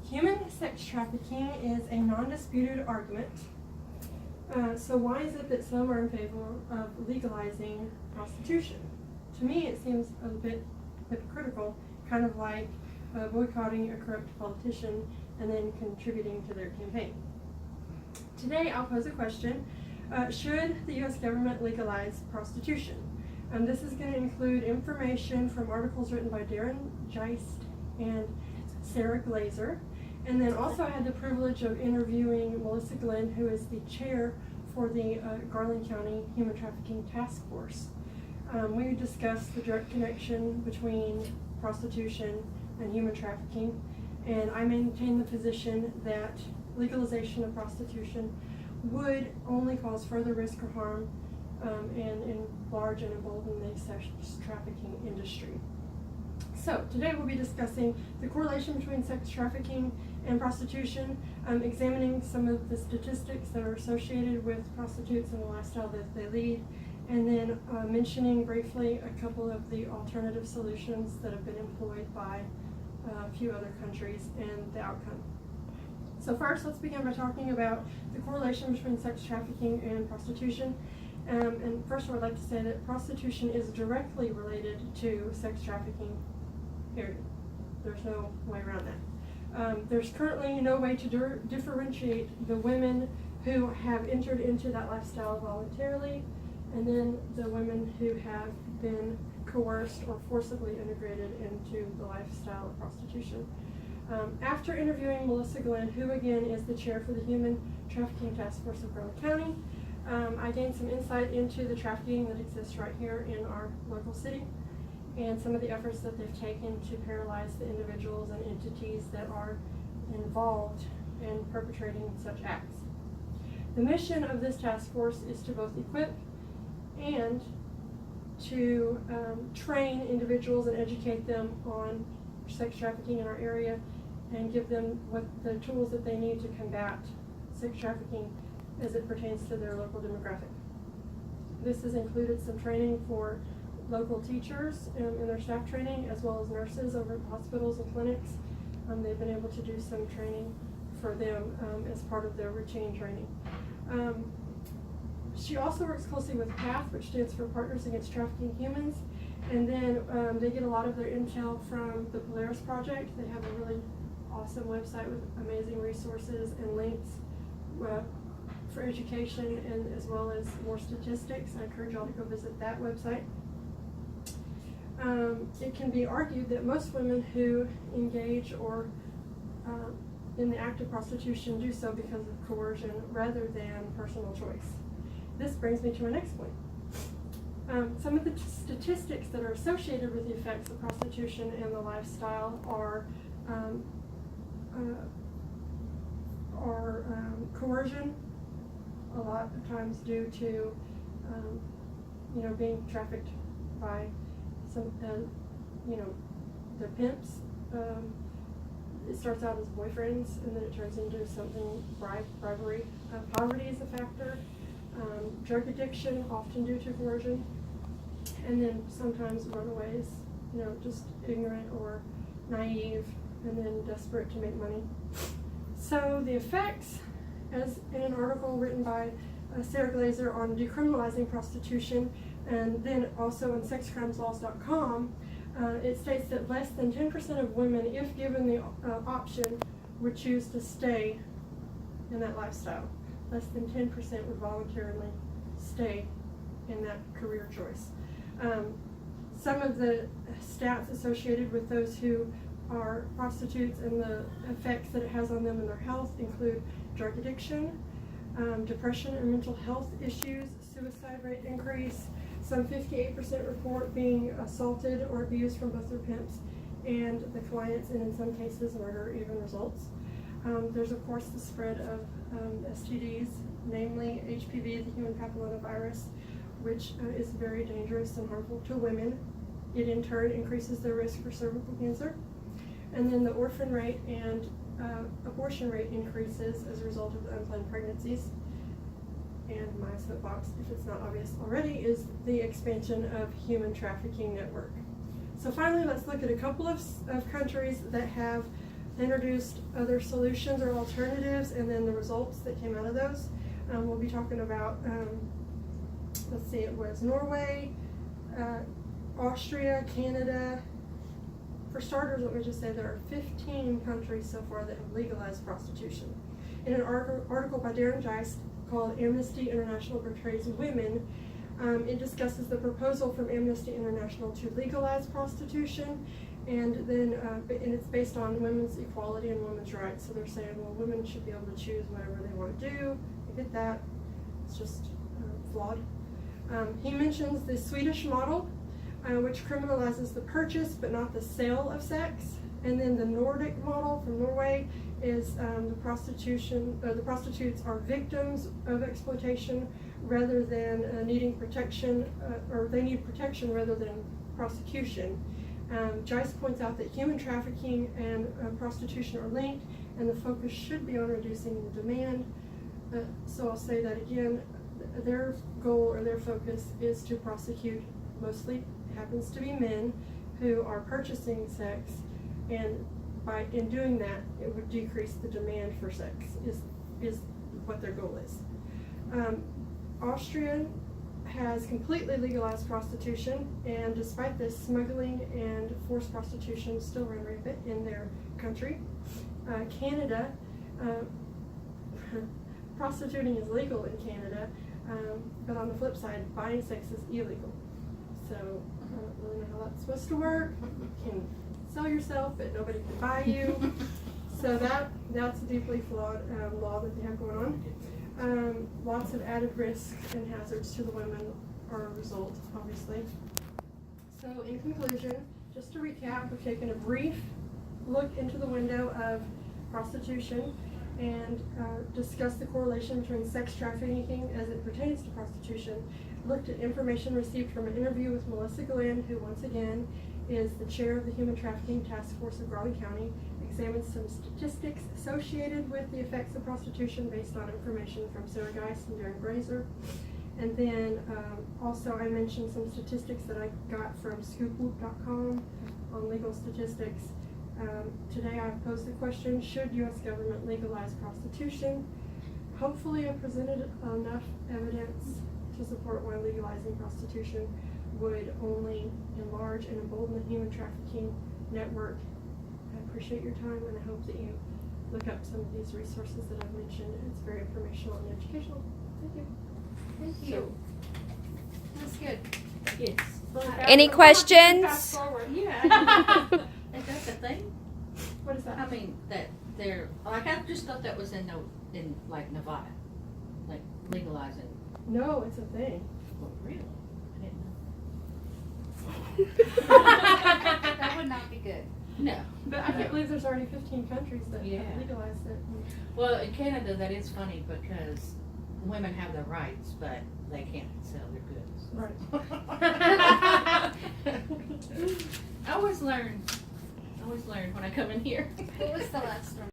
Human sex trafficking is a non-disputed argument. So why is it that some are in favor of legalizing prostitution? To me, it seems a bit hypocritical, kind of like boycotting a corrupt politician and then contributing to their campaign. Today, I'll pose a question. Should the U.S. government legalize prostitution? This is going to include information from articles written by Darren Geist and Sarah Glazer. And then also I had the privilege of interviewing Melissa Glenn, who is the chair for the Garland County Human Trafficking Task Force. We discussed the direct connection between prostitution and human trafficking, and I maintain the position that legalization of prostitution would only cause further risk or harm and enlarge and embolden the sex trafficking industry. So today we'll be discussing the correlation between sex trafficking and prostitution, examining some of the statistics that are associated with prostitutes and the lifestyle that they lead, and then mentioning briefly a couple of the alternative solutions that have been employed by a few other countries and the outcome. So first, let's begin by talking about the correlation between sex trafficking and prostitution. And first of all, I'd like to say that prostitution is directly related to sex trafficking, period. There's no way around that. There's currently no way to differentiate the women who have entered into that lifestyle voluntarily and then the women who have been coerced or forcibly integrated into the lifestyle of prostitution. After interviewing Melissa Glenn, who again is the chair for the Human Trafficking Task Force of Garland County, I gained some insight into the trafficking that exists right here in our local city and some of the efforts that they've taken to paralyze the individuals and entities that are involved in perpetrating such acts. The mission of this task force is to both equip and to train individuals and educate them on sex trafficking in our area and give them the tools that they need to combat sex trafficking as it pertains to their local demographic. This has included some training for local teachers in their staff training, as well as nurses over at hospitals and clinics. They've been able to do some training for them as part of their routine training. She also works closely with PATH, which stands for Partners Against Trafficking Humans, and then they get a lot of their intel from the Polaris Project. They have a really awesome website with amazing resources and links for education and as well as more statistics. I encourage y'all to go visit that website. It can be argued that most women who engage or in the act of prostitution do so because of coercion rather than personal choice. This brings me to my next point. Some of the statistics that are associated with the effects of prostitution and the lifestyle are coercion, a lot of times due to being trafficked by some the pimps. It starts out as boyfriends and then it turns into something bribery. Poverty is a factor. Drug addiction, often due to coercion, and then sometimes runaways, just ignorant or naive and then desperate to make money. So the effects, as in an article written by Sarah Glazer on decriminalizing prostitution, and then also on sexcrimeslaws.com, it states that less than 10% of women, if given the option, would choose to stay in that lifestyle. Less than 10% would voluntarily stay in that career choice. Some of the stats associated with those who are prostitutes and the effects that it has on them and their health include drug addiction, depression and mental health issues, suicide rate increase. Some 58% report being assaulted or abused from both their pimps and the clients, and in some cases murder even results. There's of course the spread of STDs, namely HPV, the human papillomavirus, which is very dangerous and harmful to women. It in turn increases their risk for cervical cancer. And then the orphan rate and abortion rate increases as a result of unplanned pregnancies. And my soapbox, if it's not obvious already, is the expansion of human trafficking network. So finally, let's look at a couple of countries that have introduced other solutions or alternatives, and then the results that came out of those. We'll be talking about, let's see, it was Norway, Austria, Canada. For starters, let me just say there are 15 countries so far that have legalized prostitution. In an article by Darren Geist called Amnesty International Portrays Women, it discusses the proposal from Amnesty International to legalize prostitution, and then and it's based on women's equality and women's rights. So they're saying, well, women should be able to choose whatever they want to do. I get that. It's just flawed. He mentions the Swedish model, which criminalizes the purchase but not the sale of sex. And then the Nordic model from Norway is the prostitutes are victims of exploitation rather than needing protection, or they need protection rather than prosecution. Joyce points out that human trafficking and prostitution are linked, and the focus should be on reducing the demand. So I'll say that again, their goal or their focus is to prosecute, mostly happens to be men who are purchasing sex, and in doing that, it would decrease the demand for sex, is what their goal is. Austria has completely legalized prostitution, and despite this, smuggling and forced prostitution still run rampant in their country. Canada, prostituting is legal in Canada, but on the flip side, buying sex is illegal. So I don't really know how that's supposed to work. You can sell yourself, but nobody can buy you. So that's a deeply flawed law that they have going on. Lots of added risks and hazards to the women are a result, obviously. So in conclusion, just to recap, we've taken a brief look into the window of prostitution and discussed the correlation between sex trafficking as it pertains to prostitution. Looked at information received from an interview with Melissa Glenn, who once again is the chair of the Human Trafficking Task Force of Garland County, examined some statistics associated with the effects of prostitution based on information from Sarah Geist and Darren Brazier. And then also I mentioned some statistics that I got from scoopwhoop.com on legal statistics. Today I posed the question, should U.S. government legalize prostitution? Hopefully I presented enough evidence to support why legalizing prostitution would only enlarge and embolden the human trafficking network. I appreciate your time, and I hope that you look up some of these resources that I've mentioned. It's very informational and educational. Thank you. Thank you. That's good. Yes. Any questions? Fast forward. Yeah. Is that the thing? What is that? I mean, that they're, like, I just thought that was in like Nevada, like legalizing. No, it's a thing. Well, really? I didn't know. That would not be good. No. But I can't believe there's already 15 countries that Yeah. have legalized it. Well, in Canada, that is funny because women have their rights, but they can't sell their goods. Right. I always learn when I come in here. What was the last one?